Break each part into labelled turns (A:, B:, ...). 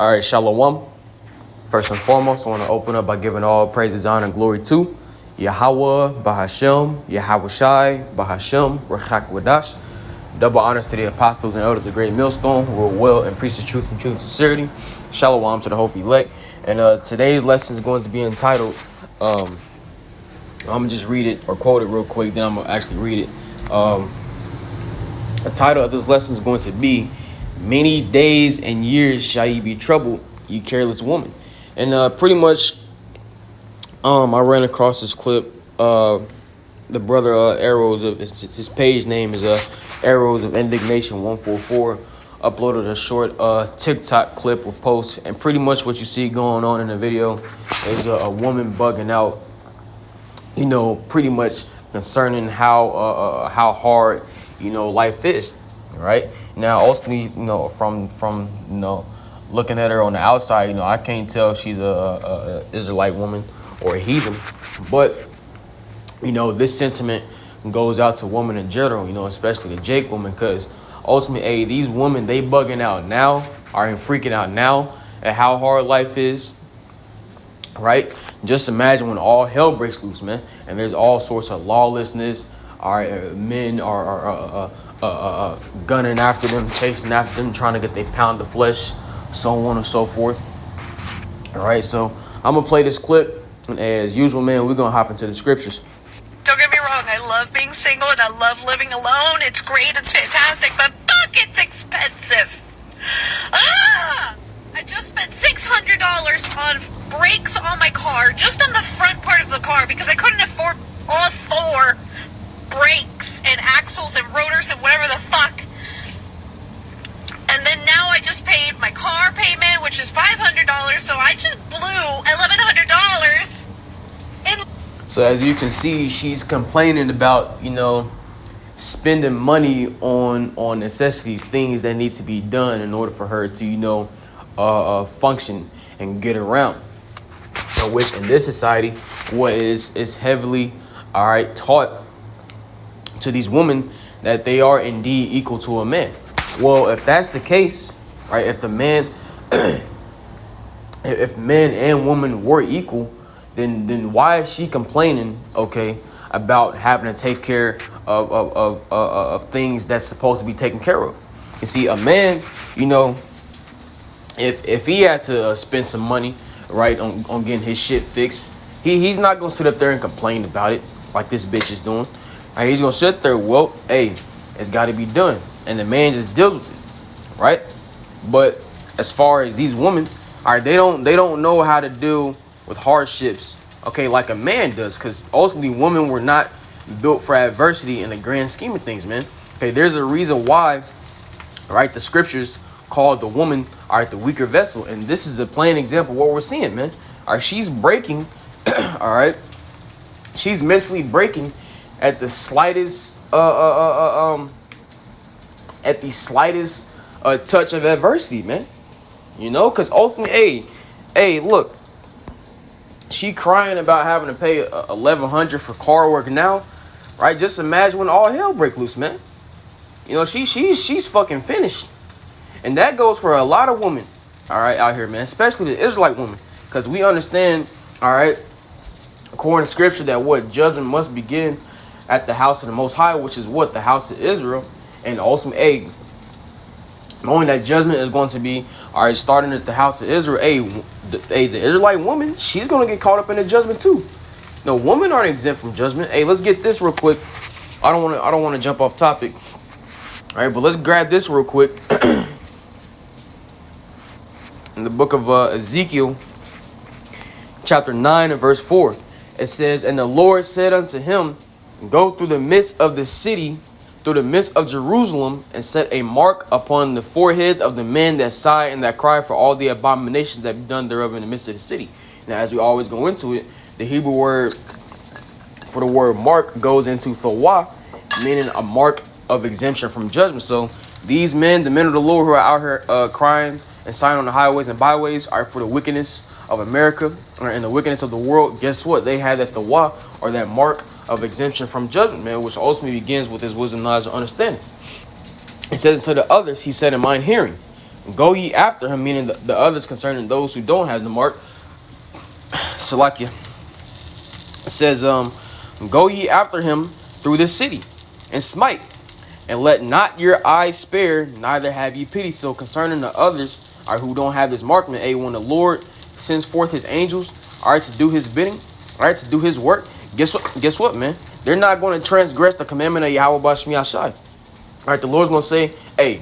A: All right, Shalom. First and foremost, I want to open up by giving all praises, honor, and glory to Yahweh, Bahashem, Yahweh Shai, Bahashem, Rechak Wadash. Double honors to the apostles and elders of Great Millstone who will well and preach the truth and sincerity. Shalom to the whole elect. And today's lesson is going to be entitled, I'm going to just read it or quote it real quick, then I'm going to actually read it. The title of this lesson is going to be, Many days and years shall ye be troubled, ye careless woman. And pretty much, I ran across this clip. The brother Arrows of his page name is Arrows of Indignation 144. Uploaded a short TikTok clip or post, and pretty much what you see going on in the video is a woman bugging out. You know, pretty much concerning how hard life is, right? Now, ultimately, from looking at her on the outside, I can't tell if she's a Israelite woman or a heathen. But, this sentiment goes out to women in general, especially the Jake woman, because ultimately, these women, they bugging out now, are freaking out now at how hard life is, right? Just imagine when all hell breaks loose, man, and there's all sorts of lawlessness. All right, men are gunning after them, chasing after them, trying to get their pound of flesh, so on and so forth. All right, so I'm gonna play this clip, and as usual, man, we're gonna hop into the scriptures.
B: Don't get me wrong, I love being single and I love living alone. It's great, it's fantastic, but fuck, it's expensive. I just spent $600 on brakes on my car, just on the front part of the car, because I couldn't afford all four brakes and axles and rotors and whatever the fuck. And then now I just paid my car payment, which is $500, so I just blew $1,100.
A: So as you can see, she's complaining about, spending money on necessities, things that needs to be done in order for her to, function and get around. Which in this society, what is heavily, taught to these women that they are indeed equal to a man. Well, if that's the case, right, if the man, if men and women were equal, then why is she complaining, about having to take care of things that's supposed to be taken care of? You see, a man, if he had to spend some money, right, on getting his shit fixed, he's not gonna sit up there and complain about it like this bitch is doing. Right, he's gonna sit there, well, hey, it's got to be done, and the man just deals with it, right? But as far as these women, they don't know how to deal with hardships, like a man does, because ultimately women were not built for adversity in the grand scheme of things, man. There's a reason why, right, the scriptures call the woman, the weaker vessel, and this is a plain example of what we're seeing, man. She's breaking, she's mentally breaking at the slightest touch of adversity, man. Because ultimately, hey, look, she crying about having to pay $1,100 for car work now, right? Just imagine when all hell break loose, man. She's fucking finished, and that goes for a lot of women, out here, man, especially the Israelite women, because we understand, according to scripture, that what judgment must begin at the house of the Most High, which is what? The house of Israel. And ultimately, knowing that judgment is going to be, starting at the house of Israel, the Israelite woman, she's going to get caught up in the judgment too. No, women aren't exempt from judgment. Let's get this real quick. I don't want to jump off topic. All right, but let's grab this real quick. In the book of Ezekiel, chapter 9 and verse 4, it says, And the Lord said unto him, Go through the midst of the city, through the midst of Jerusalem, and set a mark upon the foreheads of the men that sigh and that cry for all the abominations that be done thereof in the midst of the city. Now, as we always go into it, the Hebrew word for the word mark goes into thawah, meaning a mark of exemption from judgment. So these men, the men of the Lord who are out here crying and sighing on the highways and byways, are for the wickedness of America and the wickedness of the world. Guess what? They had that thawah, or that mark of exemption from judgment, man, which ultimately begins with his wisdom, knowledge, and understanding. It says, to the others, he said in mine hearing, Go ye after him, meaning the others concerning those who don't have the mark. Salakia. It says, go ye after him through this city, and smite, and let not your eyes spare, neither have ye pity. So concerning the others, all right, who don't have this mark, man, when the Lord sends forth his angels, all right, to do his bidding, all right, to do his work, guess what, man? They're not going to transgress the commandment of Yahweh Bashmi Ashai. All right, the Lord's going to say, hey,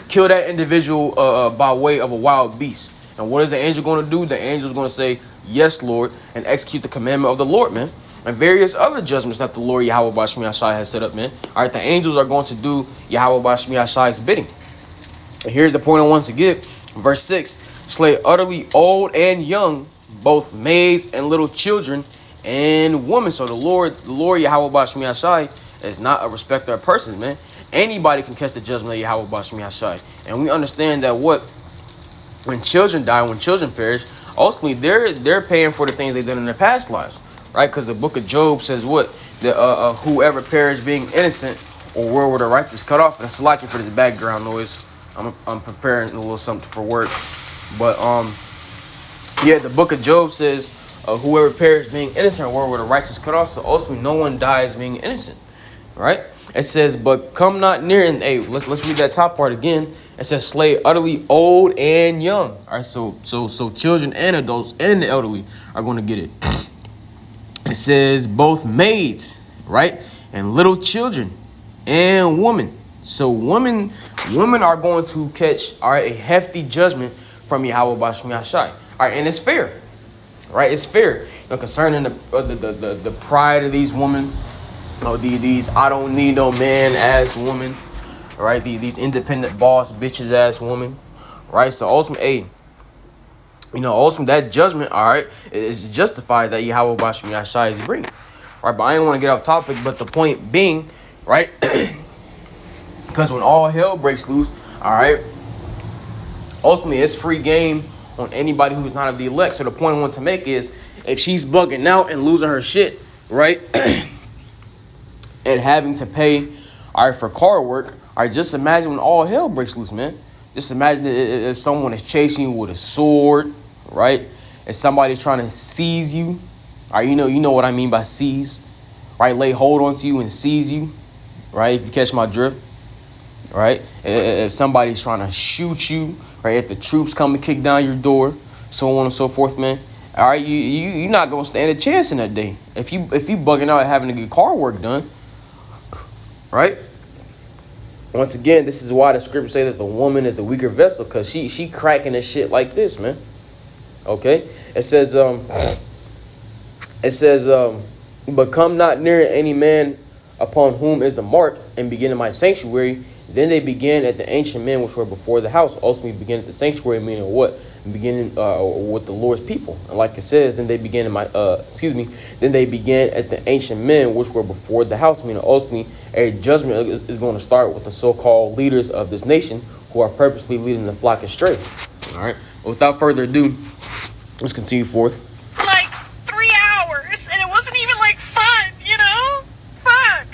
A: kill that individual by way of a wild beast. And what is the angel going to do? The angel is going to say, yes, Lord, and execute the commandment of the Lord, man. And various other judgments that the Lord Yahweh Bashmi Ashai has set up, man. All right, the angels are going to do Yahweh Bashmi Ashai's bidding. And here's the point I want to give. Verse 6, slay utterly old and young, both maids and little children and women. So the Lord Yahweh Bashmi Ashai is not a respecter of persons, man. Anybody can catch the judgment of Yahweh Bashmi Ashai. And we understand that when children die, when children perish, ultimately they're paying for the things they did in their past lives. Right, because the book of Job says what? That whoever perished being innocent, or where were the righteous cut off. And it's lucky for this background noise. I'm preparing a little something for work. But yeah, the book of Job says whoever perished being innocent, or where were the righteous cut off. So ultimately, no one dies being innocent. Right? It says, but come not near. And hey, let's read that top part again. It says, slay utterly old and young. All right, so children and adults and the elderly are going to get it. It says both maids, right, and little children and women. So women are going to catch, all right, a hefty judgment from Yahweh Bashmi Ashai. All right, and it's fair, right? It's fair. Concerning the pride of these women, these I don't need no man ass women, right? These independent boss bitches ass women, right? So ultimately, ultimately that judgment, all right, is justified that Yahweh Bashmi Ashai is bringing. Right, but I didn't want to get off topic, but the point being, right, because when all hell breaks loose, all right, ultimately it's free game on anybody who's not of the elect. So the point I want to make is, if she's bugging out and losing her shit, right, and having to pay, all right, for car work, all right, just imagine when all hell breaks loose, man. Just imagine if someone is chasing you with a sword, right? If somebody's trying to seize you, all right, you know what I mean by seize, right? Lay hold onto you and seize you, right? If you catch my drift, right? If somebody's trying to shoot you, right? If the troops come and kick down your door, so on and so forth, man. All right, you're not gonna stand a chance in that day. If you bugging out having to get car work done, right? Once again, this is why the scriptures say that the woman is a weaker vessel, because she cracking this shit like this, man. Okay? It says, but come not near any man upon whom is the mark, and begin in my sanctuary. Then they began at the ancient men which were before the house. Also, we begin at the sanctuary, meaning what? Beginning with the Lord's people. And like it says, then they began in my then they began at the ancient men which were before the house, meaning ultimately a judgment is going to start with the so-called leaders of this nation who are purposely leading the flock astray. All right. But without further ado, let's continue forth.
B: Like 3 hours, and it wasn't even like fun, Fuck.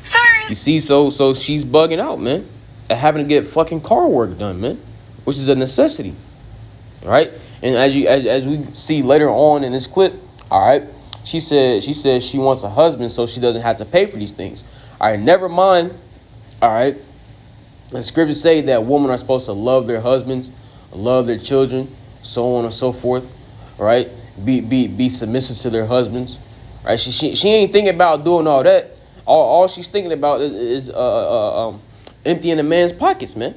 B: Sorry.
A: You see, so she's bugging out, man, at having to get fucking car work done, man, which is a necessity, right? And as we see later on in this clip, all right, she says she wants a husband so she doesn't have to pay for these things. All right, never mind. All right, the scriptures say that women are supposed to love their husbands, love their children, so on and so forth, right? Be submissive to their husbands, right? She ain't thinking about doing all that. All she's thinking about is emptying a man's pockets, man.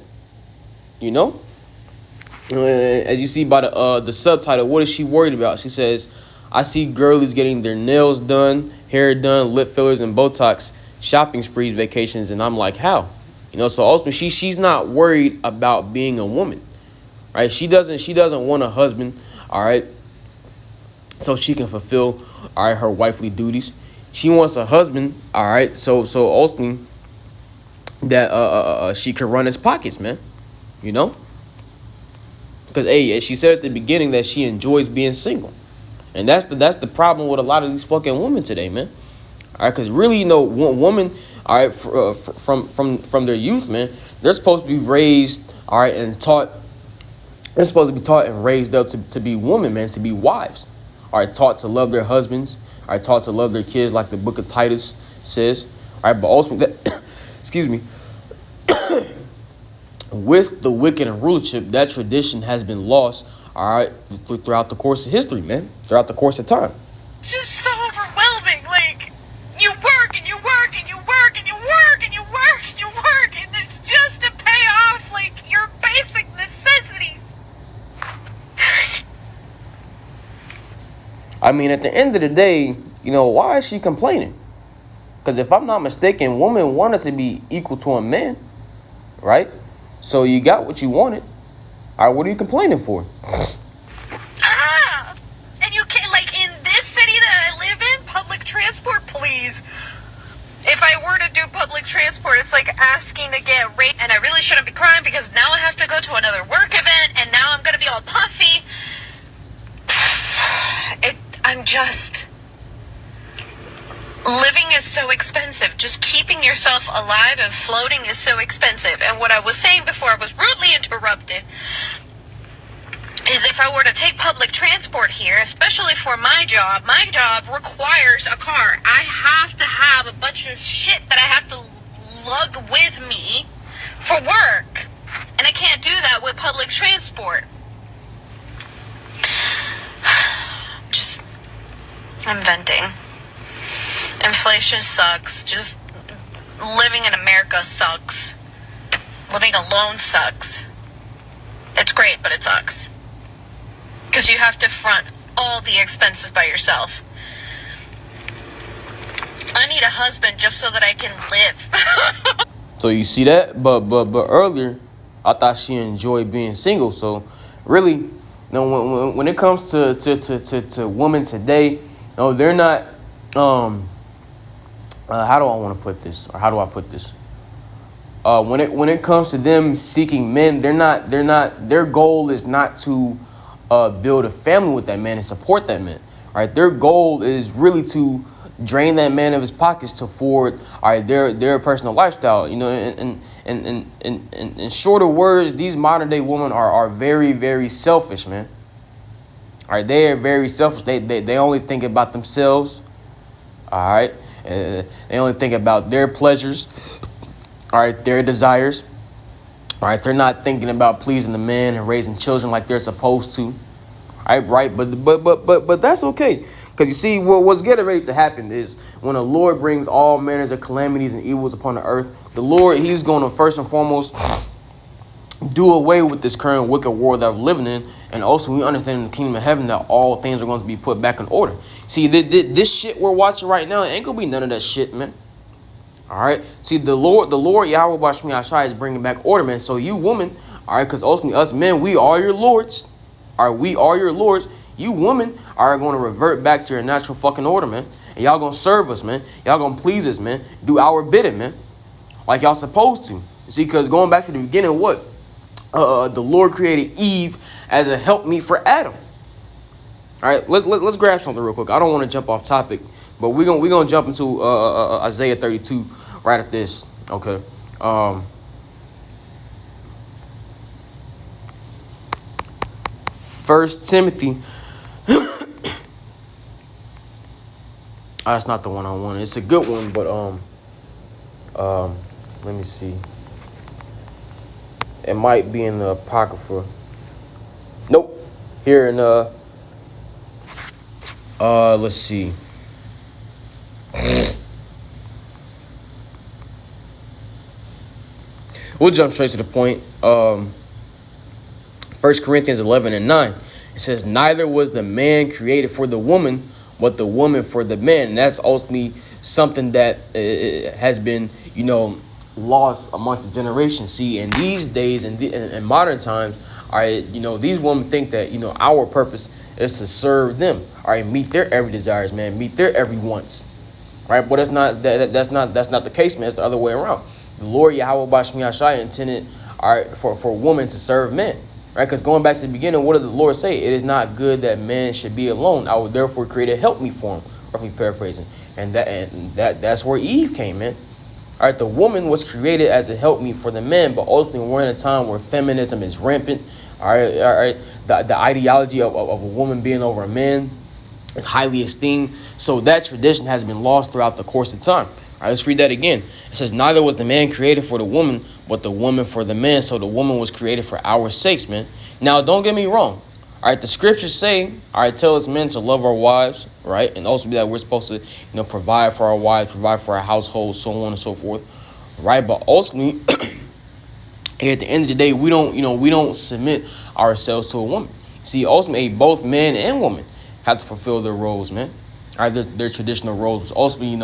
A: As you see by the subtitle, what is she worried about? She says, I see girlies getting their nails done, hair done, lip fillers, and Botox, shopping sprees, vacations, and I'm like, how? So ultimately she's not worried about being a woman, right? She doesn't want a husband, all right, so she can fulfill, all right, her wifely duties. She wants a husband, all right, so ultimately that she can run his pockets, man. Because hey, she said at the beginning that she enjoys being single, and that's the problem with a lot of these fucking women today, man. All right, because really, woman, all right, from their youth, man, they're supposed to be raised, all right, and taught. They're supposed to be taught and raised up to be women, man, to be wives. All right, taught to love their husbands. All right, taught to love their kids, like the book of Titus says. All right, but ultimately, excuse me, with the wicked and rulership, that tradition has been lost. All right, throughout the course of history, man, throughout the course of time.
B: It's just so overwhelming. Like, you work and you work and you work and you work and you work and you work, and it's just to pay off like your basic necessities.
A: I mean, at the end of the day, why is she complaining? Because if I'm not mistaken, women wanted to be equal to a man, right? So you got what you wanted. All right, what are you complaining for?
B: And you can't, like, in this city that I live in, public transport, please. If I were to do public transport, it's like asking to get raped, and I really shouldn't be crying because now I have to go to another work event, and now I'm going to be all puffy. I'm just... Living is so expensive. Just keeping yourself alive and floating is so expensive. And what I was saying before I was rudely interrupted is if I were to take public transport here, especially for my job requires a car. I have to have a bunch of shit that I have to lug with me for work. And I can't do that with public transport. I'm venting. Inflation sucks. Just living in America sucks. Living alone sucks. It's great, but it sucks. Because you have to front all the expenses by yourself. I need a husband just so that I can live.
A: So you see that? But earlier, I thought she enjoyed being single. So really, when it comes to women today, they're not. How do I want to put this? Or how do I put this? When it comes to them seeking men, they're not. Their goal is not to build a family with that man and support that man. All right, their goal is really to drain that man of his pockets to forward their personal lifestyle. In shorter words, these modern day women are very, very selfish, man. All right, they are very selfish. They only think about themselves. All right, they only think about their pleasures. All right, their desires. All right, they're not thinking about pleasing the man and raising children like they're supposed to. All right, but that's okay, because you see, what's getting ready to happen is when the Lord brings all manners of calamities and evils upon the earth, the Lord, He's going to first and foremost do away with this current wicked world that we're living in, and also we understand in the kingdom of heaven that all things are going to be put back in order. See, this shit we're watching right now ain't gonna be none of that shit, man. All right. See, the Lord Yahweh Bashmi Ashai is bringing back order, man. So you women, all right, because ultimately us men, we are your lords. All right, we are your lords. You women are going to revert back to your natural fucking order, man. And y'all gonna serve us, man. Y'all gonna please us, man. Do our bidding, man. Like y'all supposed to. See, because going back to the beginning, what? The Lord created Eve as a helpmeet for Adam. All right, let's grab something real quick. I don't want to jump off topic, but we're gonna jump into Isaiah 32 right at this. Okay. 1 Timothy. That's not the one I wanted. It's a good one, but let me see. It might be in the Apocrypha. Nope. Here in let's see. We'll jump straight to the point. 1 Corinthians 11:9. It says, neither was the man created for the woman, but the woman for the man. And that's ultimately something that has been, lost amongst the generation. See, in these days, in modern times, all right, these women think that, our purpose is to serve them. All right, meet their every desires, man. Meet their every wants. All right, but that's not the case, man. It's the other way around. The Lord Yahweh Bashmi Ashai intended, all right, for women to serve men. Right, because going back to the beginning, what did the Lord say? It is not good that man should be alone. I will therefore create a helpmeet for him. Roughly paraphrasing. That's where Eve came in. All right, the woman was created as a helpmeet for the men, but ultimately we're in a time where feminism is rampant. All right. The ideology of a woman being over a man is highly esteemed. So that tradition has been lost throughout the course of time. All right, let's read that again. It says, neither was the man created for the woman, but the woman for the man. So the woman was created for our sakes, man. Now, don't get me wrong. All right, the scriptures say, all right, tell us men to love our wives, right? And also that we're supposed to, provide for our wives, provide for our households, so on and so forth, right? But ultimately, at the end of the day, we don't submit ourselves to a woman. See, ultimately, both men and women have to fulfill their roles, man. All right, their traditional roles. Ultimately,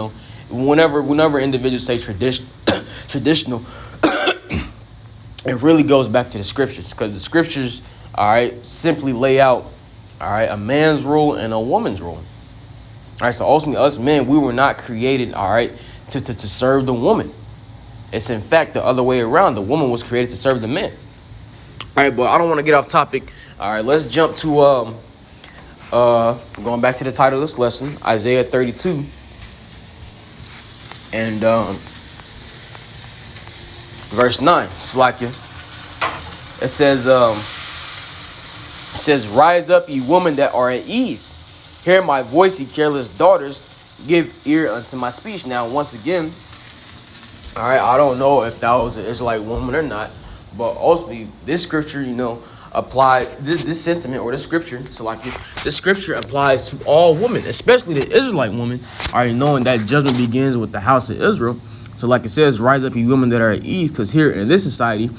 A: whenever individuals say traditional, it really goes back to the scriptures, because the scriptures, all right, simply lay out, all right, a man's role and a woman's role. All right, so ultimately, us men, we were not created, all right, to serve the woman. It's in fact the other way around. The woman was created to serve the man. All right, but I don't want to get off topic. All right, let's jump to going back to the title of this lesson, Isaiah 32, and verse 9. Slakia. It says, rise up, ye women that are at ease. Hear my voice, ye careless daughters. Give ear unto my speech. Now, once again, all right, I don't know if that was an Israelite woman or not, but ultimately, this scripture, apply this sentiment or this scripture. So, like this scripture applies to all women, especially the Israelite woman. Already knowing that judgment begins with the house of Israel. So, like it says, rise up, ye women that are at ease, because here in this society,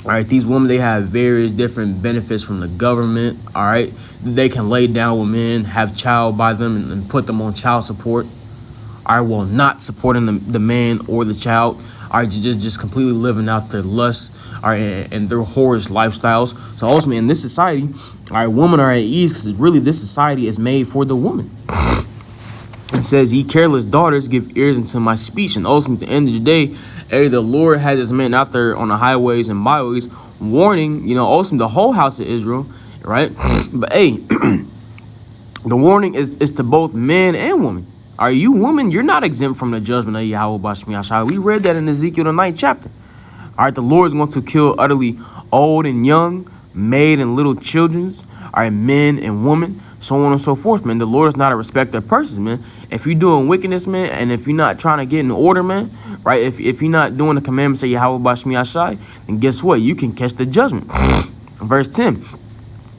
A: all right, these women, they have various different benefits from the government. All right, they can lay down with men, have child by them, and put them on child support. All right, well, not supporting the man or the child. All right, just completely living out their lust, all right, and their whorish lifestyles. So ultimately, in this society, all right, women are at ease, because really this society is made for the woman. It says, ye careless daughters, give ears unto my speech. And ultimately, at the end of the day, hey, the Lord has his men out there on the highways and byways warning, ultimately the whole house of Israel, right? But hey, the warning is to both men and women. Are you woman? You're not exempt from the judgment of Yahweh Bashmi Ashai. We read that in Ezekiel, the 9th chapter. All right, the Lord is going to kill utterly old and young, maid and little children, all right, men and women, so on and so forth, man. The Lord is not a respecter of persons, man. If you're doing wickedness, man, and if you're not trying to get in order, man, right, if you're not doing the commandments of Yahweh Bashmi Ashai, then guess what? You can catch the judgment. Verse 10.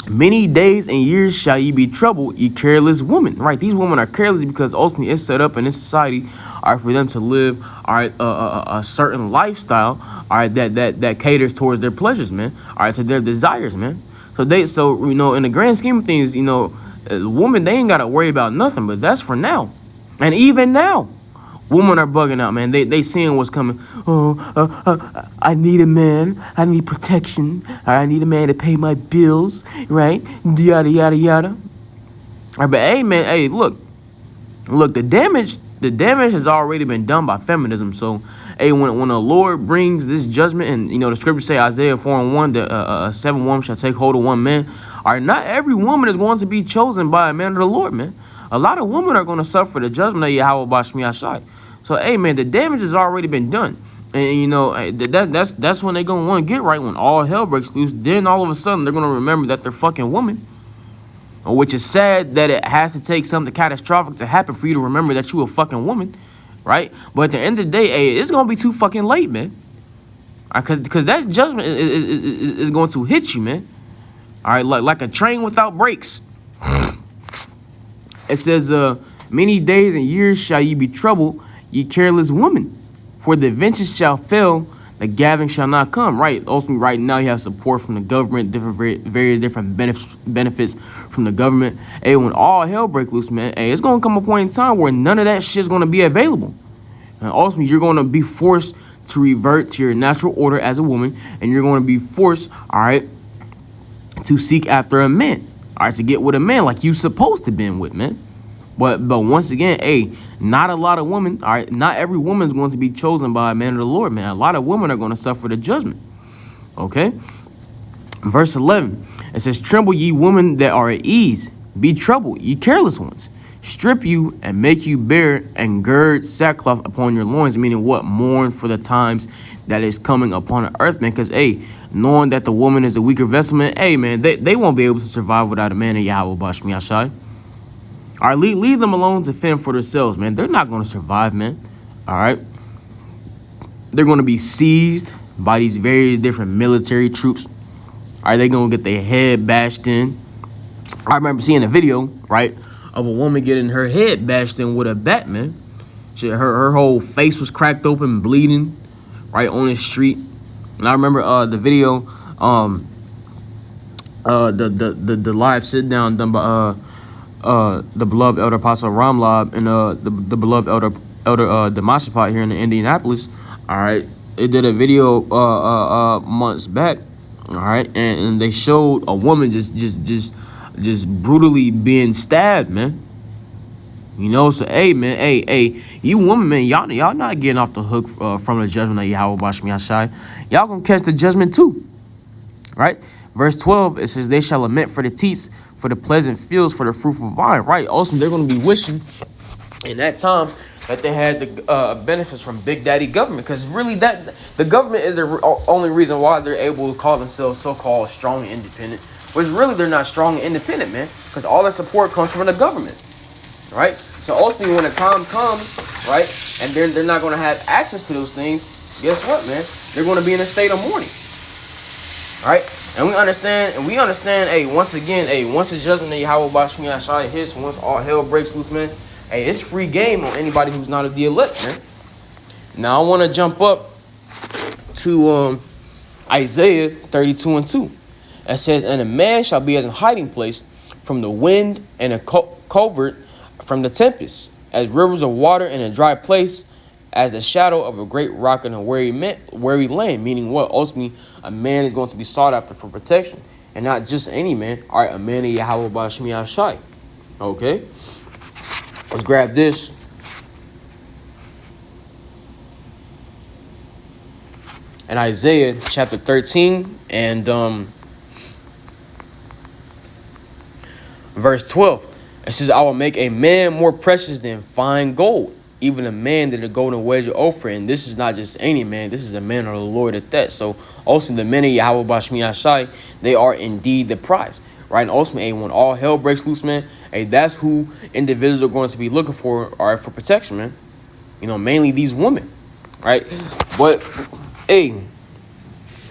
A: Many days and years shall ye be troubled, ye careless women. Right, these women are careless because ultimately it's set up in this society, all right, for them to live, all right, a certain lifestyle, all right, that caters towards their pleasures, man. All right, to their desires, man. So in the grand scheme of things, women, they ain't got to worry about nothing, but that's for now. And even now, women are bugging out, man. They seeing what's coming. I need a man. I need protection. I need a man to pay my bills, right? Yada, yada, yada. All right, but hey, man, hey, look, the damage has already been done by feminism. So, hey, when the Lord brings this judgment, and, the scriptures say, Isaiah 4:1, that 7 women shall take hold of one man. All right, not every woman is going to be chosen by a man of the Lord, man. A lot of women are going to suffer the judgment of Yahweh Bashmi Ashai. So, hey, man, the damage has already been done. And, that's when they're going to want to get right, when all hell breaks loose. Then, all of a sudden, they're going to remember that they're fucking women. Which is sad that it has to take something catastrophic to happen for you to remember that you a fucking woman, right? But at the end of the day, hey, it's going to be too fucking late, man. Because that judgment is going to hit you, man. All right, like a train without brakes. It says, many days and years shall ye be troubled, ye careless women. For the vengeance shall fail, the gathering shall not come. Right, ultimately, right now you have support from the government, various different benefits from the government. Hey, when all hell break loose, man, hey, it's going to come a point in time where none of that shit's going to be available. And ultimately, you're going to be forced to revert to your natural order as a woman, and you're going to be forced, all right, to seek after a man, all right, to get with a man like you supposed to been with, man. But once again, hey, not a lot of women, all right, not every woman is going to be chosen by a man of the Lord, man. A lot of women are going to suffer the judgment, okay? Verse 11, it says, tremble ye women that are at ease, be troubled, ye careless ones. strip you and make you bare and gird sackcloth upon your loins, meaning what? Mourn for the times that is coming upon the earth, man. Because, hey, knowing that the woman is a weaker vessel, man, hey, man, they won't be able to survive without a man in Yahweh Bashmi Yashai. All right, leave them alone to fend for themselves, man. They're not going to survive, man. All right. They're going to be seized by these various different military troops. All right, they're going to get their head bashed in. I remember seeing a video, right, of a woman getting her head bashed in with a bat, man. Her whole face was cracked open, bleeding, right, on the street. And I remember the video, the live sit down done by the beloved Elder Apostle Ramlab and the beloved Elder Demashapat here in Indianapolis. All right, they did a video months back. All right, and they showed a woman just brutally being stabbed, man. You know, so hey, man, hey, you women, man, y'all not getting off the hook from the judgment of Yahweh Bashmi Yashai. Y'all gonna catch the judgment too, right? Verse 12, it says, they shall lament for the teats, for the pleasant fields, for the fruitful vine, right? Also, they're gonna be wishing in that time that they had the benefits from Big Daddy government, because really that the government is the only reason why they're able to call themselves so-called strong and independent, which really they're not strong and independent, man, because all that support comes from the government. Right? So ultimately when the time comes, right, and they're not going to have access to those things, guess what, man? They're going to be in a state of mourning. Right? And we understand, hey, once again, hey, once the judgment of Yahweh Bashmi Yashai hits, once all hell breaks loose, man, hey, it's free game on anybody who's not of the elect, man. Now I want to jump up to Isaiah 32:2. It says, and a man shall be as an hiding place from the wind and a covert from the tempest, as rivers of water in a dry place, as the shadow of a great rock in a weary land. Meaning what? Ultimately, a man is going to be sought after for protection, and not just any man. All right, a man of Yahweh Bashmi Yashai. Okay, let's grab this. In Isaiah chapter 13 and verse 12. It says, I will make a man more precious than fine gold, even a man than a golden wedge of Ophir. And this is not just any man. This is a man of the Lord at that. So also the men of Yahweh Bashmi Yashai, they are indeed the prize. Right? And ultimately, when all hell breaks loose, man, hey, that's who individuals are going to be looking for, all right, for protection, man. You know, mainly these women. Right? But, hey,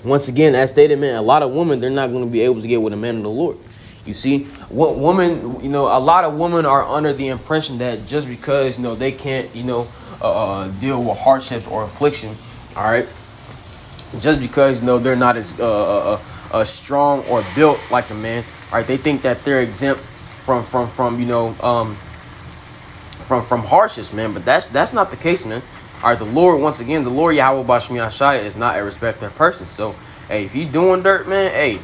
A: once again, as stated, man, a lot of women, they're not going to be able to get with a man of the Lord. You see, what women, you know, a lot of women are under the impression that just because, you know, they can't, you know, deal with hardships or affliction, all right, just because, you know, they're not as strong or built like a man, all right, they think that they're exempt from you know, from hardships, man. But that's not the case, man. All right, the Lord, once again, the Lord Yahweh Bashmi Yashai is not a respecter of persons. So, hey, if you doing dirt, man, hey,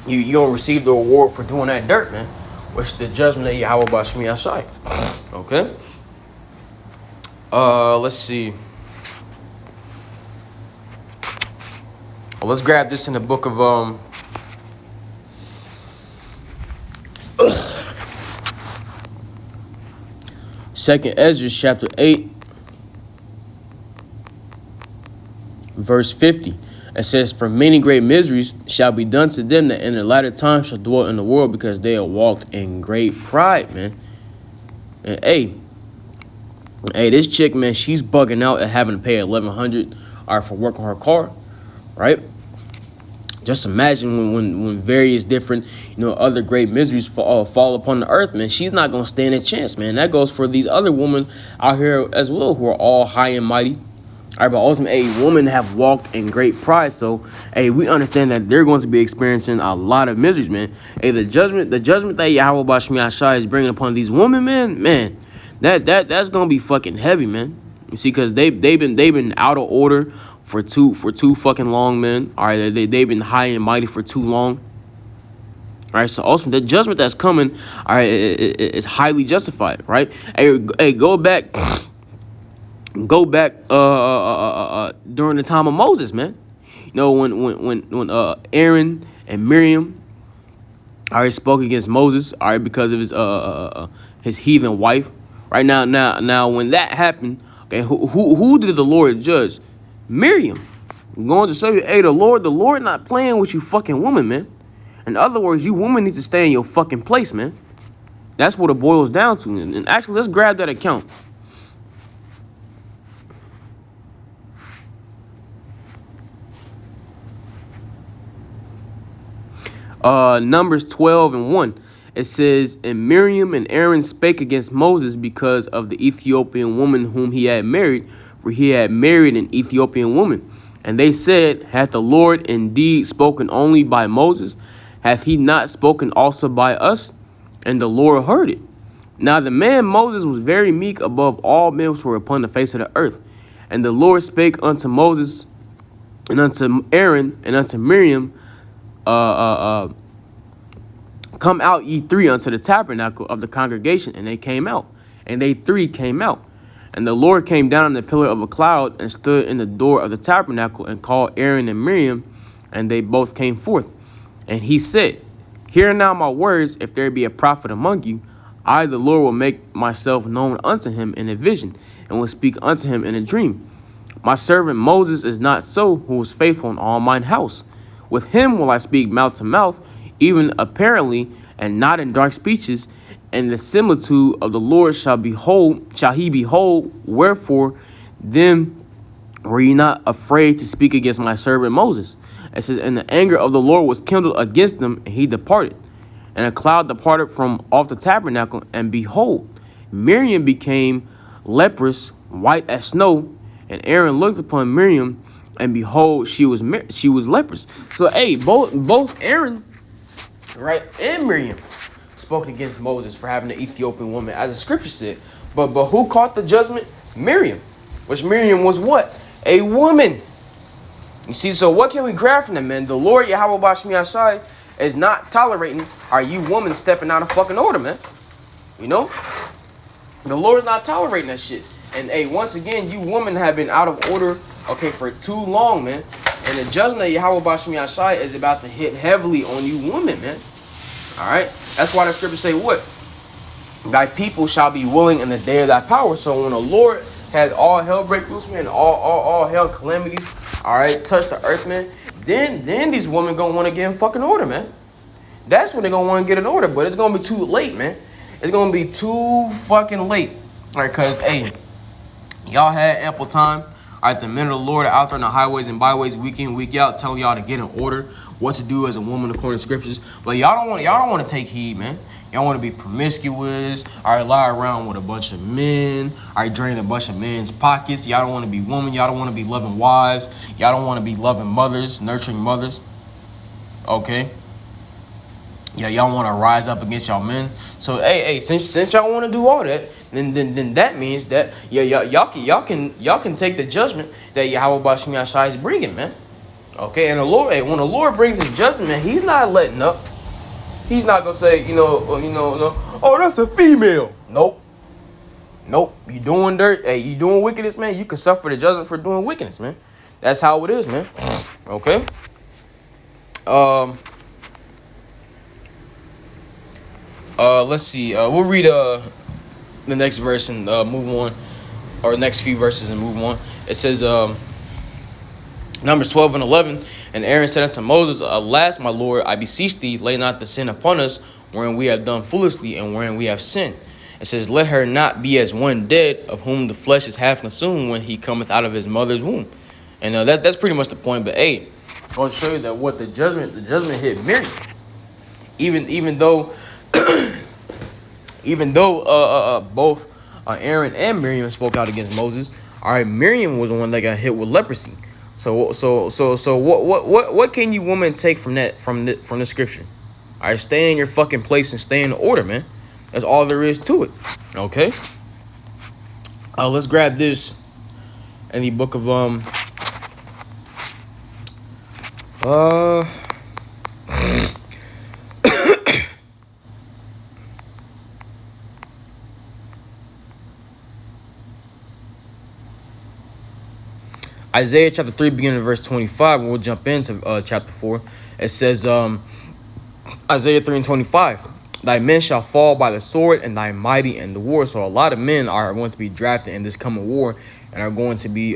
A: you don't receive the reward for doing that dirt, man, which is the judgment of Yahweh Bashmi Yashai. Okay. Let's see. Well, let's grab this in the book of Second Ezra chapter 8, verse 50. It says, for many great miseries shall be done to them that in the latter time shall dwell in the world, because they have walked in great pride, man. And hey, this chick, man, she's bugging out at having to pay $1,100 for work on her car, right? Just imagine when various different, you know, other great miseries fall upon the earth, man. She's not gonna stand a chance, man. That goes for these other women out here as well, who are all high and mighty. All right, but ultimately, a woman have walked in great pride. So, hey, we understand that they're going to be experiencing a lot of miseries, man. Hey, the judgment that Yahweh Bashmi Yashai is bringing upon these women, man, that's gonna be fucking heavy, man. You see, because they've been out of order for too fucking long, man. All right, they've been high and mighty for too long. All right, so also the judgment that's coming, all right, is highly justified, right? Hey, go back. Go back during the time of Moses, man. You know, when Aaron and Miriam, all right, spoke against Moses, all right, because of his his heathen wife. Right now, when that happened, okay, who did the Lord judge? Miriam. I'm going to show you, hey, the Lord not playing with you fucking woman, man. In other words, you woman needs to stay in your fucking place, man. That's what it boils down to. And actually, let's grab that account. Numbers 12:1. It says, and Miriam and Aaron spake against Moses because of the Ethiopian woman whom he had married, for he had married an Ethiopian woman. And they said, hath the Lord indeed spoken only by Moses? Hath he not spoken also by us? And the Lord heard it. Now the man Moses was very meek above all men which were upon the face of the earth. And the Lord spake unto Moses and unto Aaron and unto Miriam, come out ye three unto the tabernacle of the congregation. And they came out. And they three came out. And the Lord came down in the pillar of a cloud and stood in the door of the tabernacle and called Aaron and Miriam. And they both came forth. And he said, hear now my words, if there be a prophet among you, I, the Lord, will make myself known unto him in a vision, and will speak unto him in a dream. My servant Moses is not so, who is faithful in all mine house. With him will I speak mouth to mouth, even apparently, and not in dark speeches. And the similitude of the Lord shall he behold. Wherefore then were ye not afraid to speak against my servant Moses? It says, and the anger of the Lord was kindled against them, and he departed. And a cloud departed from off the tabernacle, and behold, Miriam became leprous, white as snow. And Aaron looked upon Miriam, and behold, she was leprous. So, hey, both Aaron, right, and Miriam spoke against Moses for having an Ethiopian woman, as the scripture said. But who caught the judgment? Miriam. Which Miriam was what? A woman. You see, so what can we grab from that, man? The Lord Yahweh Bashmi Ashai is not tolerating are you woman stepping out of fucking order, man. You know? The Lord's not tolerating that shit. And hey, once again, you women have been out of order, okay, for too long, man. And the judgment of Yahweh Bashmi Ashai is about to hit heavily on you women, man. Alright? That's why the scriptures say what? Thy people shall be willing in the day of thy power. So when the Lord has all hell break loose, man, all hell calamities, alright, touch the earth, man, then these women gonna want to get in fucking order, man. That's when they're gonna want to get in order, but it's gonna be too late, man. It's gonna be too fucking late. Alright, cause hey, y'all had ample time. Alright, the men of the Lord are out there on the highways and byways week in, week out, telling y'all to get in order, what to do as a woman according to scriptures. But y'all don't want to take heed, man. Y'all want to be promiscuous, alright, lie around with a bunch of men, alright, drain a bunch of men's pockets. Y'all don't want to be women. Y'all don't want to be loving wives. Y'all don't want to be loving mothers, nurturing mothers. Okay. Yeah, y'all want to rise up against y'all men. So hey, since y'all want to do all that, then that means that y'all can take the judgment that Yahweh Bashmi Ashai is bringing, man. Okay, and the Lord, hey, when the Lord brings his judgment, man, he's not letting up. He's not gonna say, no, oh, that's a female. Nope. You doing dirt, hey, you doing wickedness, man. You can suffer the judgment for doing wickedness, man. That's how it is, man. Okay. Let's see. We'll read the next verse and move on, or next few verses and move on. It says, Numbers 12:11, and Aaron said unto Moses, alas, my Lord, I beseech thee, lay not the sin upon us, wherein we have done foolishly, and wherein we have sinned. It says, let her not be as one dead, of whom the flesh is half consumed when he cometh out of his mother's womb. And that's pretty much the point. But hey, I want to show you that what the judgment hit Miriam. Even though both Aaron and Miriam spoke out against Moses, all right, Miriam was the one that got hit with leprosy. So what can you women take from the scripture? All right, stay in your fucking place and stay in order, man. That's all there is to it. Okay. Let's grab this in the book of Isaiah chapter 3, beginning of verse 25, and we'll jump into chapter 4. It says, Isaiah 3:25, thy men shall fall by the sword, and thy mighty in the war. So a lot of men are going to be drafted in this coming war and are going to be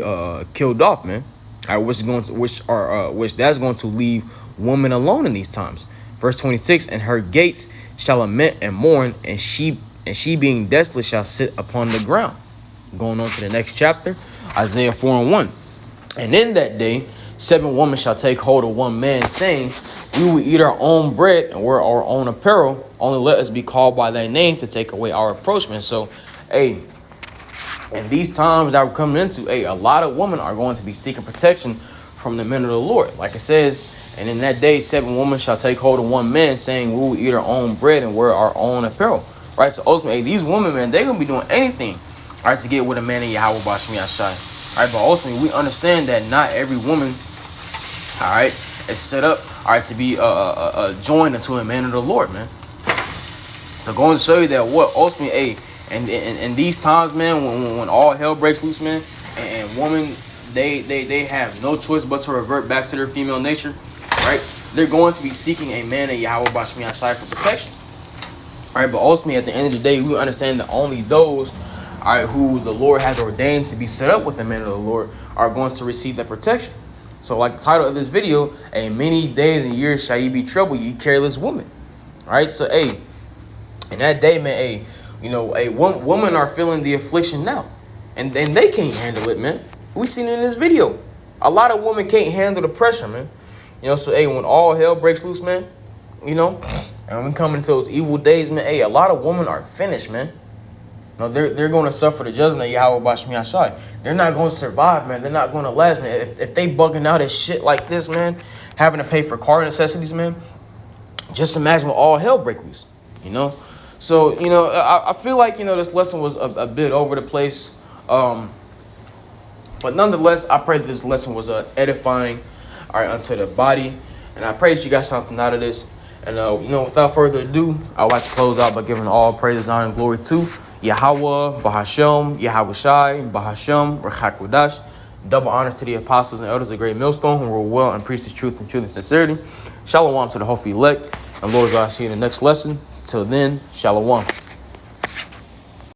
A: killed off, man. All right, which that's going to leave women alone in these times. Verse 26, and her gates shall lament and mourn, and she being desolate shall sit upon the ground. Going on to the next chapter, Isaiah 4:1. And in that day 7 women shall take hold of one man, saying, we will eat our own bread and wear our own apparel. Only let us be called by thy name to take away our approachment. So, hey, in these times that we're coming into, hey, a lot of women are going to be seeking protection from the men of the Lord. Like it says, and in that day 7 women shall take hold of one man, saying, we will eat our own bread and wear our own apparel. Right? So ultimately, hey, these women, man, they're going to be doing anything, right, to get with a man in Yahweh Bashmi Ashai. All right, but ultimately, we understand that not every woman, all right, is set up, all right, to be joined into a man of the Lord, man. So going to show you that what ultimately, hey, and in these times, man, when all hell breaks loose, man, and women, they have no choice but to revert back to their female nature, right? They're going to be seeking a man of Yahweh Bashmi Ashai for protection. All right, but ultimately, at the end of the day, we understand that only those, all right, who the Lord has ordained to be set up with the men of the Lord are going to receive that protection. So like the title of this video, hey, many days and years shall you be troubled, you careless woman. All right, so hey, in that day, man, hey, you know, hey, women are feeling the affliction now, and they can't handle it, man. We seen it in this video. A lot of women can't handle the pressure, man. You know, so hey, when all hell breaks loose, man, you know, and when we come into those evil days, man, hey, a lot of women are finished, man. No, they're going to suffer the judgment of Yahweh Bashmi Ashai. They're not going to survive, man. They're not going to last, man. If they bugging out as shit like this, man, having to pay for car necessities, man, just imagine when all hell breaks loose, you know? So, you know, I feel like, you know, this lesson was a bit over the place. But nonetheless, I pray that this lesson was edifying, all right, unto the body. And I pray that you got something out of this. And, you know, without further ado, I would like to close out by giving all praises, honor, and glory to Yahweh, Bahashem, Yahweh Shai, Bahashem, Rechakwadash. Double honors to the apostles and elders of Great Millstone who were well and preach the truth and sincerity. Shalom to the hopefully elect. And Lord God, see you in the next lesson. Till then, Shalom.